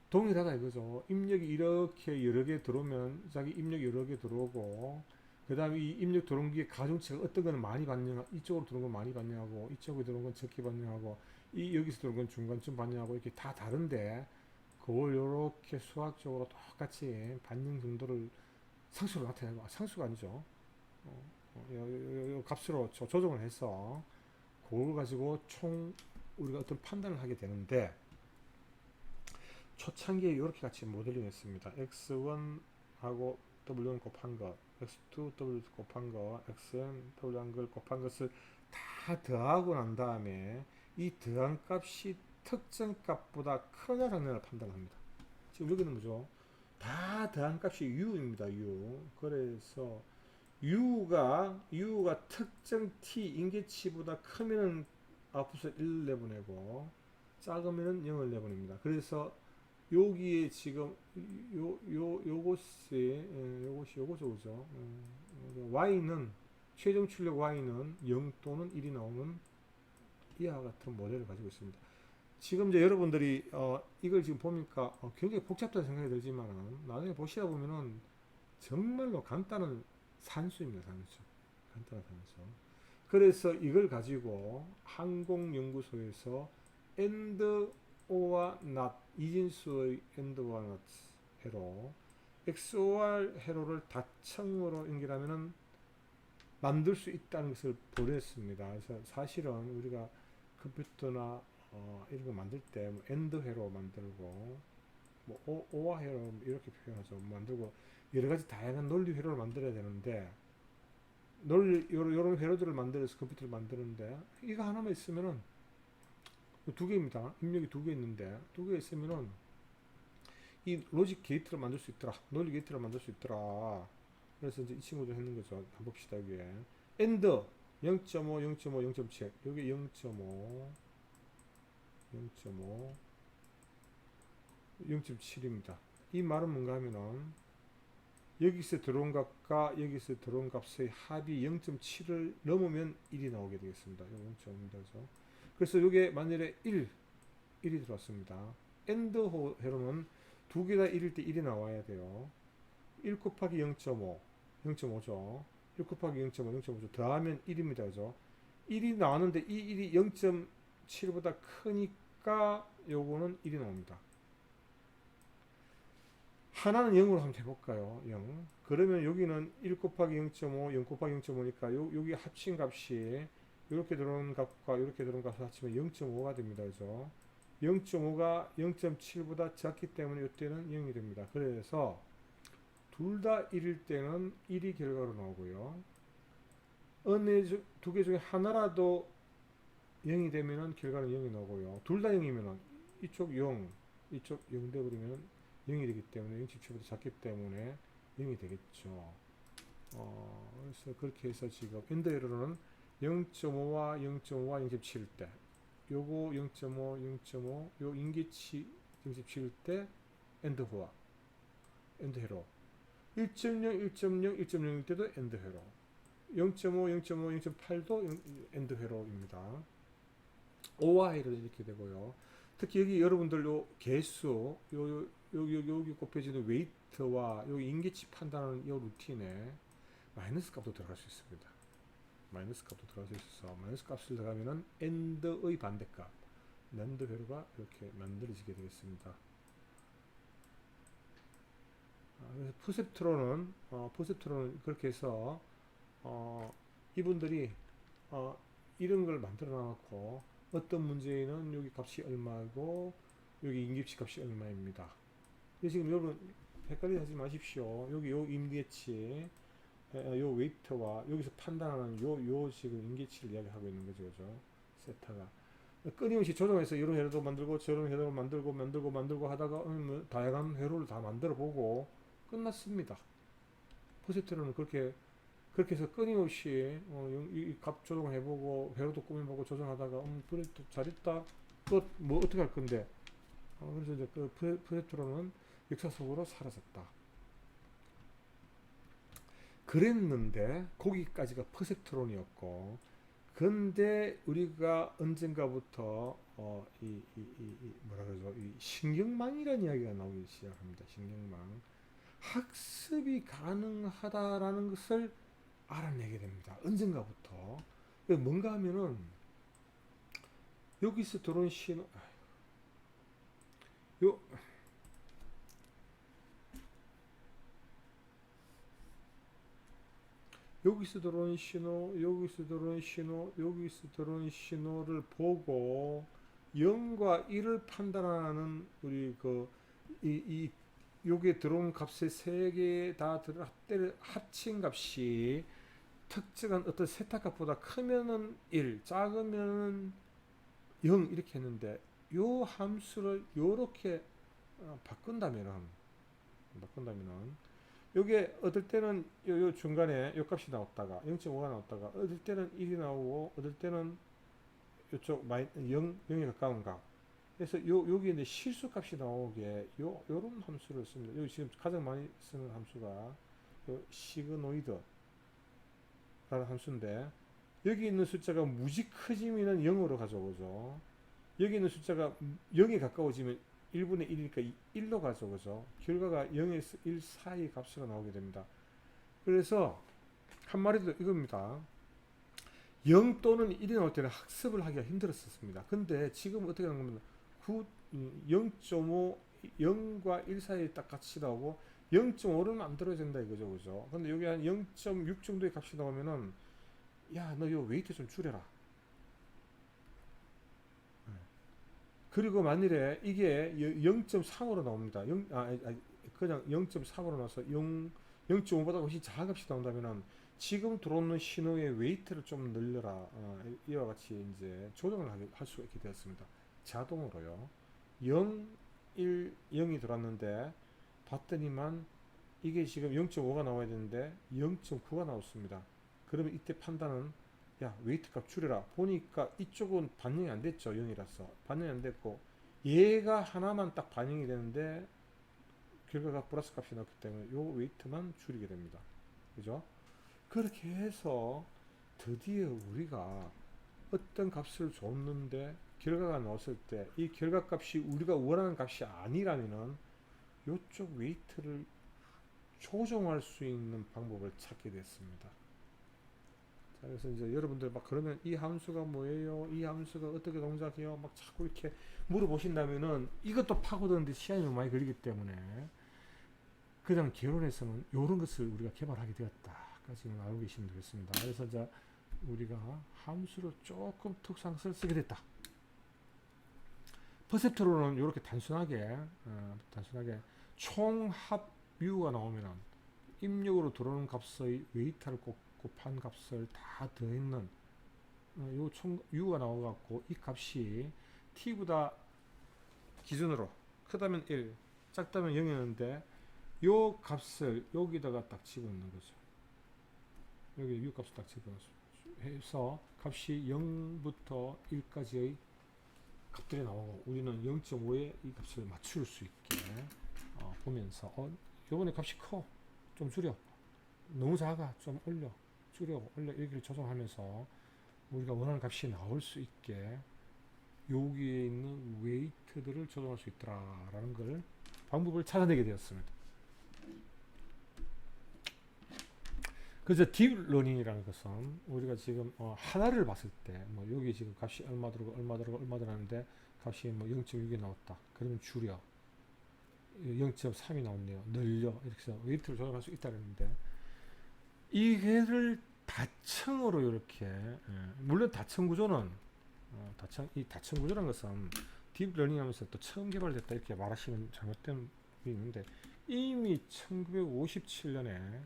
동일하다 이거죠. 입력이 이렇게 여러 개 들어오면 자기 입력 여러 개 들어오고 그 다음에 이 입력 들어온 게 가중치가 어떤 거는 많이 반영하고 이쪽으로 들어온 건 많이 반영하고 이쪽에 들어온 건 적게 반영하고 이 여기서 들어온 건 중간쯤 반영하고 이렇게 다 다른데 그걸 이렇게 수학적으로 똑같이 반영 정도를 상수로 나타내고 상수가 아니죠. 요 값으로 조정을 해서 그걸 가지고 총 우리가 어떤 판단을 하게 되는데 초창기에 이렇게 같이 모델링 했습니다. x1하고 w1 곱한 것, x2 w 곱한 것, xn w 한걸 곱한 것을 다 더하고 난 다음에 이 더한 값이 특정 값보다 크냐 작냐를 판단합니다. 지금 여기는 뭐죠? 다 더한 값이 u입니다. u. 그래서 u가 특정 t 인계치보다 크면은 아웃풋을 1 내보내고 작으면은 0을 내보냅니다. 그래서 여기에 지금 요것이 그죠? y는 최종 출력 y는 0 또는 1이 나오는 이와 같은 모델을 가지고 있습니다. 지금 이제 여러분들이 이걸 지금 보니까 굉장히 복잡하다 생각이 들지만 나중에 보시다 보면은 정말로 간단한 산수입니다. 간단한 산수. 그래서 이걸 가지고 항공연구소에서 and or와 not 이진수의 and와 not 회로 XOR 회로를 다층으로 연결하면은 만들 수 있다는 것을 보냈습니다. 그래서 사실은 우리가 컴퓨터나 이런 거 만들 때 뭐 and 회로 만들고 뭐 OR 회로 이렇게 표현하죠. 만들고 여러 가지 다양한 논리 회로를 만들어야 되는데 이런 회로들을 만들어서 컴퓨터를 만드는데 이거 하나만 있으면은 두 개입니다. 입력이 두 개 있는데 두 개 있으면은 이 로직 게이트를 만들 수 있더라. 논리 게이트를 만들 수 있더라. 그래서 이제 이 친구들 했는 거죠. 한번 봅시다. 여기에 and 0.5, 0.5, 0.7 여기 0.5 0.7입니다. 이 말은 뭔가 하면은 여기서 들어온 값과 여기서 들어온 값의 합이 0.7을 넘으면 1이 나오게 되겠습니다. 0.5입니다. 그래서 이게 만일에 1이 들어왔습니다. AND 회로는 두 개 다 1일 때 1이 나와야 돼요. 1 곱하기 0.5, 0.5죠. 1 곱하기 0.5, 0.5죠. 더하면 1입니다. 그죠? 1이 나왔는데 이 1이 0.7보다 크니까 요거는 1이 나옵니다. 하나는 0으로 한번 해볼까요? 0. 그러면 여기는 1 곱하기 0.5, 0 곱하기 0.5니까 여기 합친 값이 이렇게 들어온 값과 이렇게 들어온 값을 합치면 0.5가 됩니다. 그죠? 0.5가 0.7보다 작기 때문에 이때는 0이 됩니다. 그래서 둘 다 1일 때는 1이 결과로 나오고요. 어느 두 개 중에 하나라도 0이 되면은 결과는 0이 나오고요. 둘 다 0이면은 이쪽 0, 이쪽 0 되버리면 0이 되기 때문에 0.7보다 작기 때문에 0이 되겠죠. 그래서 그렇게 해서 지금 엔드 에러는 0.5와 0.5와 0.7일 때 요거 0.5, 0.5 요 인계치 0.7일 때 엔드 회로 1.0, 1.0, 1.0일 때도 엔드 회로 0.5, 0.5, 0.8도 엔드 회로입니다. OI를 이렇게 되고요. 특히 여기 여러분들 요 개수 여기 곱해지는 웨이트와 여기 인계치 판단하는 이 루틴에 마이너스 값도 들어갈 수 있습니다. 마이너스 값도 들어갈 수 있어서 마이너스 값을 들어가면은 AND의 반대값 NAND 회로가 이렇게 만들어지게 되겠습니다. 그래서 퍼셉트론은 그렇게 해서 이분들이 이런 걸 만들어 놔놓고 어떤 문제에는 여기 값이 얼마고 여기 임계치 값이 얼마입니다. 지금 여러분 헷갈리지 하지 마십시오. 여기 요 임계치 요 웨이트와 여기서 판단하는 요 지금 임계치를 이야기하고 있는 거죠. 그죠? 세타가 끊임없이 조정해서 이런 회로도 만들고 저런 회로도 만들고 하다가 뭐 다양한 회로를 다 만들어 보고 끝났습니다. 퍼셉트론은 그렇게 해서 끊임없이 이 값 조정해보고 회로도 꾸며보고 조정하다가 그래 또 잘했다 또 뭐 어떻게 할 건데 그래서 이제 그 퍼셉트론은 역사 속으로 사라졌다. 그랬는데 거기까지가 퍼셉트론이었고 근데 우리가 언젠가부터 뭐라 그러죠? 이 신경망이라는 이야기가 나오기 시작합니다. 신경망. 학습이 가능하다라는 것을 알아내게 됩니다. 언젠가부터. 뭔가 하면은 여기서 들어온 신호 요 여기서 들어온 신호, 여기서 들어온 신호, 여기서 들어온 신호를 보고 0과 1을 판단하는 우리 여기에 들어온 값의 세 개 다 합친 값이 특정한 어떤 세타값보다 크면은 1, 작으면은 0 이렇게 했는데 요 함수를 요렇게 바꾼다면은 요게 어떨 때는 요 중간에 요 값이 나왔다가 0.5가 나왔다가 어떨 때는 1이 나오고 어떨 때는 요쪽 0에 가까운 값 그래서 여기 이제 실수 값이 나오게 요런 함수를 씁니다. 여기 지금 가장 많이 쓰는 함수가 요 시그노이드라는 함수인데 여기 있는 숫자가 무지 커지면 0으로 가져오죠. 여기 있는 숫자가 0에 가까워지면 1분의 1이니까 1로 가져오죠. 결과가 0에서 1 사이 값으로 나오게 됩니다. 그래서 한마디로 이겁니다. 0 또는 1이 나올 때는 학습을 하기가 힘들었습니다. 근데 지금 어떻게 하는 겁니까? 0.5, 0과 1 사이에 딱 같이 나오고 0.5를 만들어야 된다 이거죠. 그죠? 근데 여기 한 0.6 정도의 값이 나오면은 야, 너 요 웨이트 좀 줄여라. 그리고 만일에 이게 0.3으로 나옵니다. 그냥 0.3으로 나와서 0.5보다 훨씬 작은 값이 나온다면은 지금 들어오는 신호의 웨이트를 좀 늘려라. 이와 같이 이제 조정을 할 수가 있게 되었습니다. 자동으로요. 0, 1, 0이 들어왔는데 봤더니만 이게 지금 0.5가 나와야 되는데 0.9가 나왔습니다. 그러면 이때 판단은 야 웨이트 값 줄여라 보니까 이쪽은 반영이 안 됐죠. 0이라서 반영이 안 됐고 얘가 하나만 딱 반영이 되는데 결과가 플러스 값이 나왔기 때문에 요 웨이트만 줄이게 됩니다. 그죠? 그렇게 해서 드디어 우리가 어떤 값을 줬는데 결과가 나왔을 때 이 결과 값이 우리가 원하는 값이 아니라면은 요쪽 웨이트를 조정할 수 있는 방법을 찾게 됐습니다. 그래서 이제 여러분들 막 그러면 이 함수가 뭐예요? 이 함수가 어떻게 동작해요? 막 자꾸 이렇게 물어보신다면은 이것도 파고드는데 시간이 너무 많이 걸리기 때문에 그냥 개론에서는 이런 것을 우리가 개발하게 되었다까지는 알고 계시면 되겠습니다. 그래서 이제 우리가 함수를 조금 특수한것을 쓰게 됐다. 퍼셉트로는 이렇게 단순하게 총합 U가 나오면은 입력으로 들어오는 값의 웨이트를 곱한 값을 다 더했는 요 총 U가 나와갖고 이 값이 T보다 기준으로 크다면 1, 작다면 0이었는데 요 값을 여기다가 딱 집어넣는 거죠. 여기 U 값을 딱 집어넣어서 값이 0부터 1까지의 값들이 나오고 우리는 0.5에 이 값을 맞출 수 있게 보면서 요번에 값이 커 좀 줄여 너무 작아 좀 올려 줄여 올려 여기를 조정하면서 우리가 원하는 값이 나올 수 있게 여기에 있는 웨이트들을 조정할 수 있더라라는 걸 방법을 찾아내게 되었습니다. 그래서 딥러닝이라는 것은 우리가 지금 하나를 봤을 때 뭐 여기 지금 값이 얼마 들어가고 얼마 들어가고 얼마 들어가는데 값이 뭐 0.6이 나왔다. 그러면 줄여. 0.3이 나왔네요. 늘려. 이렇게 해서 웨이트를 조절할 수 있다는 건데 이게를 다층으로 이렇게 물론 다층 구조는 이 다층 구조라는 것은 딥러닝 하면서 또 처음 개발됐다 이렇게 말하시는 잘못된 게 있는데 이미 1957년에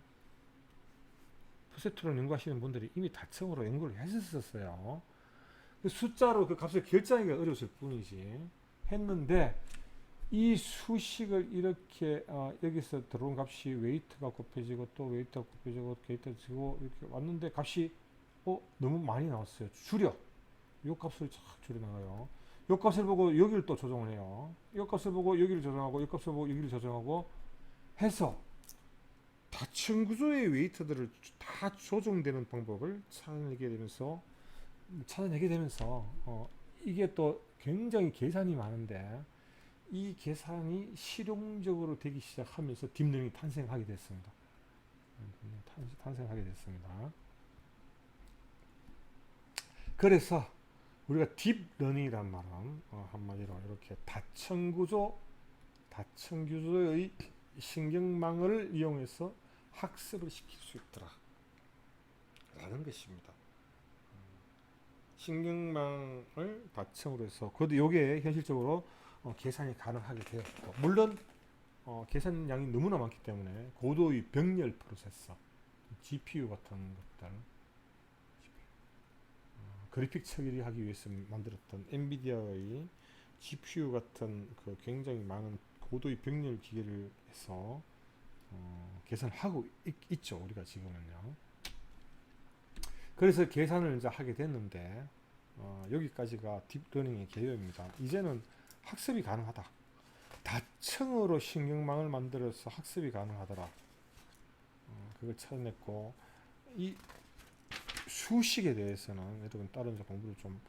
퍼셉트론 연구하시는 분들이 이미 다층으로 연구를 했었어요. 그 숫자로 그 값을 결정하기가 어려웠을 뿐이지 했는데 이 수식을 이렇게 여기서 들어온 값이 웨이트가 곱해지고 또 웨이트가 곱해지고 웨이트가 지고 이렇게 왔는데 값이 너무 많이 나왔어요. 줄여. 요 값을 쫙 줄여 나가요. 요 값을 보고 여기를 또 조정을 해요. 요 값을 보고 여기를 조정하고 요 값을 보고 여기를 조정하고 해서 다층 구조의 웨이트들을 다 조정되는 방법을 찾아내게 되면서 이게 또 굉장히 계산이 많은데 이 계산이 실용적으로 되기 시작하면서 딥러닝이 탄생하게 됐습니다. 탄생하게 됐습니다. 그래서 우리가 딥러닝이란 말은 한마디로 이렇게 다층구조의 신경망을 이용해서 학습을 시킬 수 있더라 라는 것입니다. 신경망을 다층으로 해서 그것도 이게 현실적으로 계산이 가능하게 되었고 물론 계산량이 너무나 많기 때문에 고도의 병렬 프로세서 GPU 같은 것들 그래픽 처리하기 위해서 만들었던 엔비디아의 GPU 같은 그 굉장히 많은 고도의 병렬 기계를 해서 계산하고 있죠 우리가 지금은요. 그래서 계산을 이제 하게 됐는데 여기까지가 딥러닝의 개요입니다. 이제는 학습이 가능하다. 다층으로 신경망을 만들어서 학습이 가능하더라. 그걸 찾아냈고 이 수식에 대해서는 여러분 다른 공부를 좀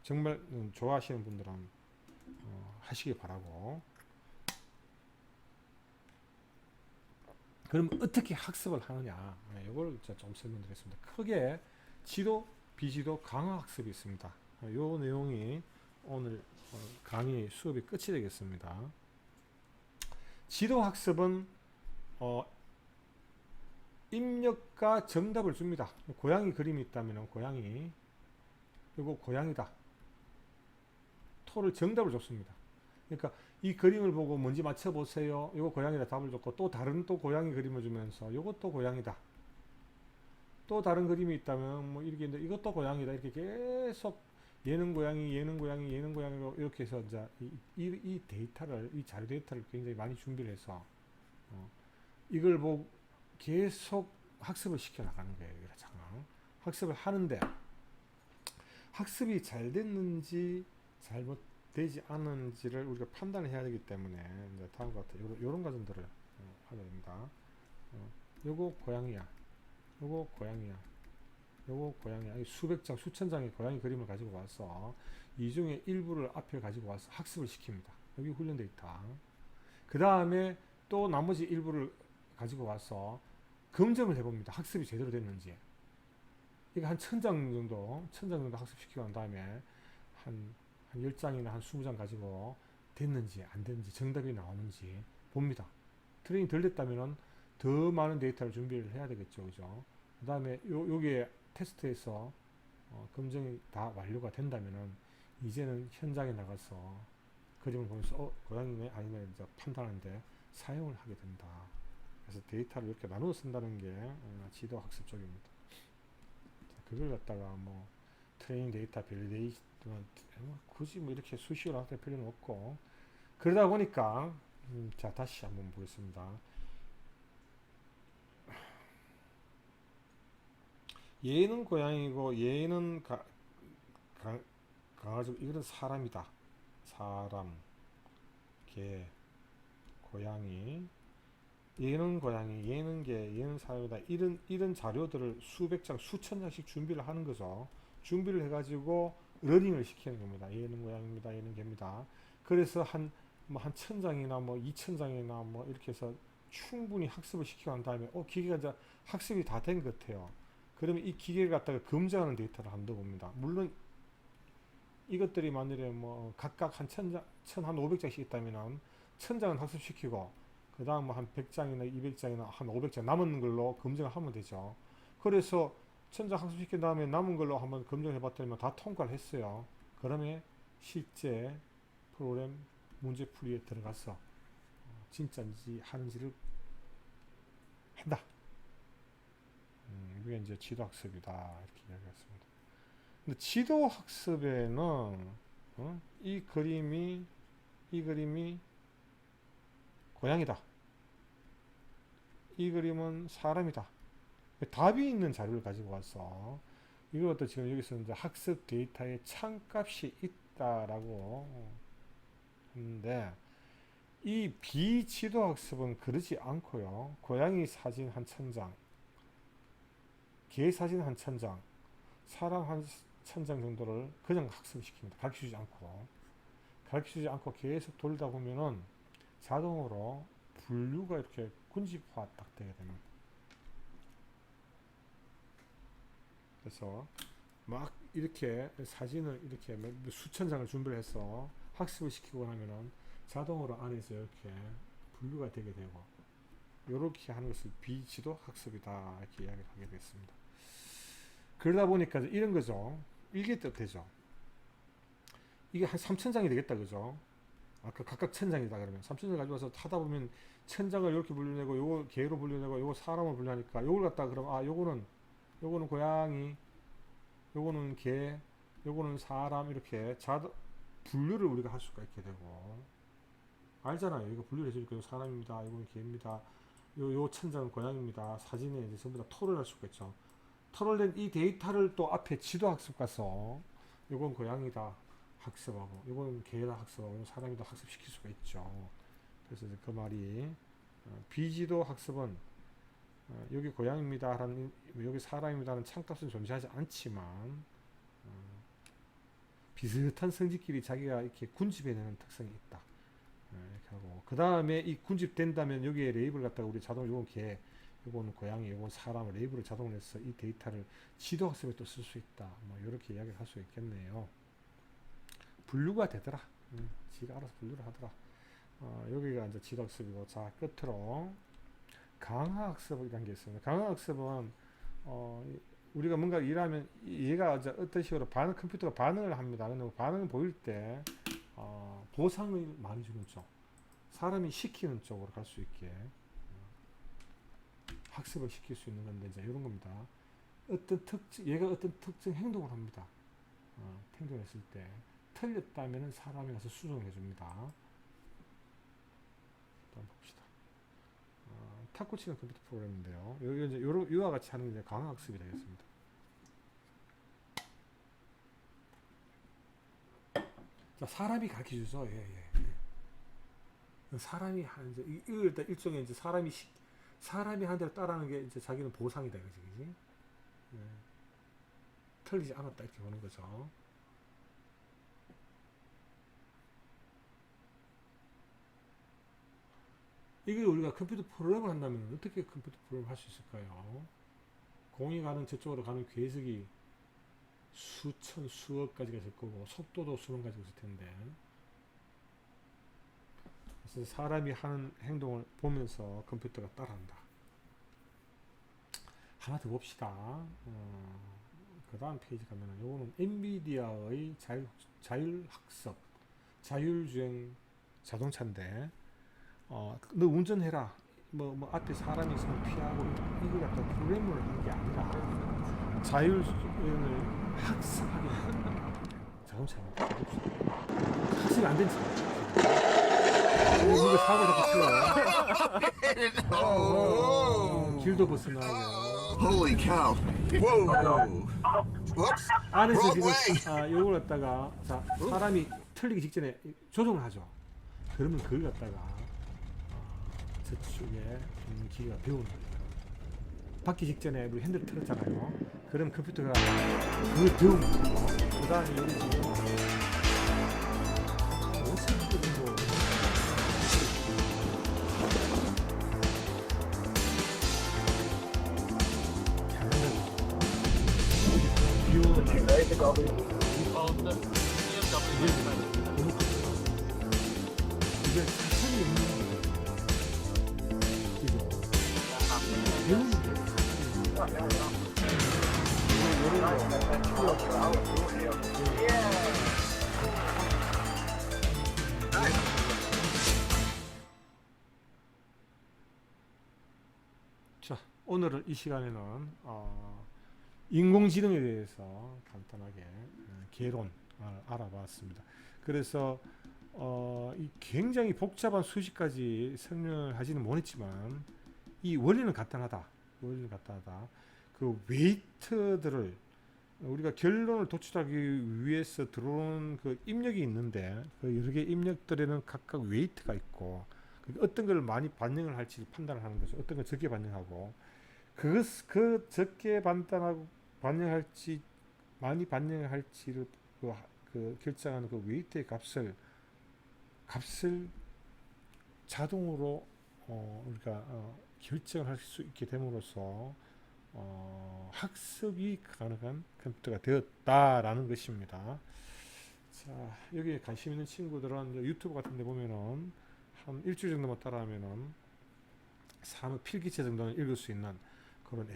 정말 좋아하시는 분들은 하시기 바라고. 그럼 어떻게 학습을 하느냐? 이걸 좀 설명드리겠습니다. 크게 지도, 비지도, 강화 학습이 있습니다. 이 내용이 오늘 강의 수업의 끝이 되겠습니다. 지도 학습은 입력과 정답을 줍니다. 고양이 그림이 있다면 고양이, 이거 고양이다. 토를 정답을 줬습니다. 그러니까 이 그림을 보고 뭔지 맞춰보세요. 이거 고양이다 답을 줬고 또 다른 또 고양이 그림을 주면서 이것도 고양이다. 또 다른 그림이 있다면 뭐 이렇게 있는데 이것도 고양이다. 이렇게 계속 얘는 고양이, 얘는 고양이, 얘는 고양이로 이렇게 해서 이제 이 데이터를, 이 자료 데이터를 굉장히 많이 준비를 해서 이걸 보고 계속 학습을 시켜 나가는 거예요. 학습을 하는데 학습이 잘 됐는지 잘못되지 않은지를 우리가 판단을 해야 되기 때문에 이제 다음과 같은 이런 과정들을 하게 됩니다. 요거 고양이야. 요거 고양이야. 요거 고양이야. 수백 장, 수천 장의 고양이 그림을 가지고 와서 이 중에 일부를 앞에 가지고 와서 학습을 시킵니다. 여기 훈련 데이터. 그 다음에 또 나머지 일부를 가지고 와서 검증을 해봅니다. 학습이 제대로 됐는지. 이거 한 1000장 정도 학습시키고 난 다음에 한 10장이나 한 20장 가지고 됐는지 안 됐는지 정답이 나오는지 봅니다. 트레이닝 덜 됐다면 더 많은 데이터를 준비를 해야 되겠죠. 그죠? 그 다음에 요게 테스트에서 검증이 다 완료가 된다면 이제는 현장에 나가서 그림을 보면서 고양이네 아니면 이제 판단하는데 사용을 하게 된다. 그래서 데이터를 이렇게 나누어 쓴다는 게 지도 학습 쪽입니다. 그걸 갖다가 뭐 트레이닝 데이터 밸리데이션 굳이 뭐 이렇게 수식으로 할 필요는 없고 그러다 보니까 자 다시 한번 보겠습니다. 얘는 고양이고 얘는 강아지, 이거는 사람이다. 사람, 개, 고양이, 얘는 고양이, 얘는 개, 얘는 사람이다. 이런 자료들을 수백 장, 수천 장씩 준비를 하는 거죠. 준비를 해가지고 러닝을 시키는 겁니다. 얘는 고양이입니다. 얘는 개입니다. 그래서 한 1000장이나 뭐 2000장이나 뭐 이렇게 해서 충분히 학습을 시키고 난 다음에 기계가 이제 학습이 다 된 것 같아요. 그러면 이 기계를 갖다가 검증하는 데이터를 한다 봅니다. 물론 이것들이 만일에 뭐 각각 한 1000장, 한 500장씩 있다면 1000장은 학습시키고 그 다음 뭐 한 100장이나 200장이나 한 500장 남은 걸로 검증을 하면 되죠. 그래서 1000장 학습시킨 다음에 남은 걸로 한번 검증해 봤더니 다 통과를 했어요. 그러면 실제 프로그램 문제풀이에 들어가서 진짜인지 하는지를 한다. 이게 이제 지도학습이다 이렇게 이야기했습니다. 근데 지도학습에는 이 그림이 고양이다. 이 그림은 사람이다. 답이 있는 자료를 가지고 와서 이것도 지금 여기서 이제 학습 데이터에 참값이 있다라고 했는데 이 비지도 학습은 그러지 않고요. 고양이 사진 한 1000장, 개 사진 한 1000장, 사람 한 1000장 정도를 그냥 학습시킵니다. 가르쳐주지 않고 계속 돌다 보면은 자동으로 분류가 이렇게 군집화 딱 되게 됩니다. 그래서 막 이렇게 사진을 이렇게 수천 장을 준비를 해서 학습을 시키고 나면은 자동으로 안에서 이렇게 분류가 되게 되고 이렇게 하는 것을 비지도 학습이다 이렇게 이야기를 하게 됐습니다. 그러다 보니까 이런 거죠. 이게 뜻되죠. 이게 한 3000장이 되겠다 그죠? 아까 각각 1000장이다 그러면 3000장 가지고 와서 하다 보면 1000장을 이렇게 분류내고 요거 개로 분류내고 요거 사람을 분류하니까 요걸 갖다가 그럼 요거는 고양이, 요거는 개, 요거는 사람 이렇게 분류를 우리가 할 수가 있게 되고 알잖아요. 이거 분류를 해주니까 요 사람입니다. 이거는 개입니다. 요 1000장은 고양이입니다. 사진에 이제 전부 다 토를 할 수가 있죠. 토를 낸 이 데이터를 또 앞에 지도학습 가서 요건 고양이다 학습하고 요건 개다 학습하고 요건 사람이다 학습시킬 수가 있죠. 그래서 이제 그 말이 비지도 학습은 여기 고양이입니다 라는 여기 사람입니다 라는 참값은 존재하지 않지만 비슷한 성질끼리 자기가 이렇게 군집해내는 특성이 있다. 이렇게 하고 그 다음에 이 군집된다면 여기에 레이블 갖다가 우리 자동으로 요건 개, 요건 고양이, 요건 사람을 레이블을 자동으로 해서 이 데이터를 지도학습에 또 쓸 수 있다. 뭐 이렇게 이야기를 할 수 있겠네요. 분류가 되더라. 지가 알아서 분류를 하더라. 여기가 이제 지도학습이고 자 끝으로 강화학습이라는 게 있습니다. 강화학습은 우리가 뭔가 일하면 얘가 이제 어떤 식으로 컴퓨터가 반응을 합니다. 근데 반응을 보일 때 보상을 많이 주는 쪽, 사람이 시키는 쪽으로 갈 수 있게 학습을 시킬 수 있는 건데 이제 이런 겁니다. 얘가 어떤 특정 행동을 합니다. 행동했을 때 틀렸다면은 사람이 가서 수정을 해줍니다. 한번 봅시다. 탁구 치는 컴퓨터 프로그램인데요. 여기 이제 이와 같이 하는 게 이제 강화학습이 되겠습니다. 자, 사람이 가르쳐 주죠. 사람이 하는 이제 일단 일종의 이제 사람이 한 대로 따라하는 게 이제 자기는 보상이다, 그지? 틀리지 않았다 이렇게 보는 거죠. 이게 우리가 컴퓨터 프로그램을 한다면 어떻게 컴퓨터 프로그램을 할 수 있을까요? 공이 가는 저쪽으로 가는 궤석이 수천, 수억 가지가 있을 거고 속도도 수만 가지가 있을 텐데 그래서 사람이 하는 행동을 보면서 컴퓨터가 따라한다. 하나 더 봅시다. 그 다음 페이지 가면은 요거는 엔비디아의 자율학습, 자율주행 자동차인데 너 운전해라. 뭐 앞에 사람이 있으면 피하고 이걸 갖다 프로그램을 하는 게 아니라 자율주행을 학습하게 하는 자동차입니다. 학습이 안 된 차. 이거 사고 자꾸 쳐요. 길도 벗어나고. Holy cow. Whoa. Whoops. 안에서 지금 요걸 갖다가 자 사람이 틀리기 직전에 조정을 하죠. 그러면 그걸 갖다가 저쪽에 있는 기계가 배우는 거예요. 받기 직전에 우리 핸들 틀었잖아요. 그럼 컴퓨터가 그걸 배우는 거예요. 그 다음에 여기 지금 50개 정도 이게 사선이 없는 거예요. 이거 배우는 거예요. 자, 오늘은 이 시간에는 인공지능에 대해서 간단하게 개론을 알아봤습니다. 그래서 이 굉장히 복잡한 수식까지 설명을 하지는 못했지만 이 원리는 간단하다. 원리는 간단하다. 그 웨이트들을 우리가 결론을 도출하기 위해서 들어오는 그 입력이 있는데 그 여러 개 입력들에는 각각 웨이트가 있고 어떤 걸 많이 반영을 할지 판단을 하는 거죠. 어떤 걸 적게 반영하고 그 적게 반영할지 많이 반영할지를 그 결정하는 그 웨이트의 값을 자동으로 우리가 결정을 할 수 있게 됨으로써 학습이 가능한 컴퓨터가 되었다라는 것입니다. 자, 여기에 관심 있는 친구들은 유튜브 같은 데 보면은 한 일주일 정도만 따라하면은 산업 필기체 정도는 읽을 수 있는 그런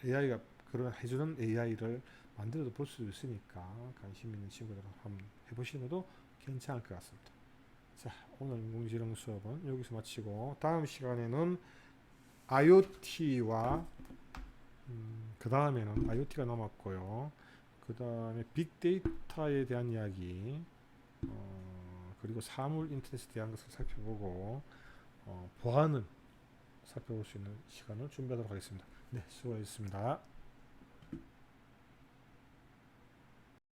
AI가 그런 해주는 AI를 만들어도 볼 수 있으니까 관심 있는 친구들은 한번 해보시는 것도 괜찮을 것 같습니다. 자, 오늘 인공지능 수업은 여기서 마치고 다음 시간에는 IoT와 그 다음에는 IoT가 남았고요. 그 다음에 빅데이터에 대한 이야기 그리고 사물 인터넷에 대한 것을 살펴보고 보안을 살펴볼 수 있는 시간을 준비하도록 하겠습니다. 네, 수고하셨습니다.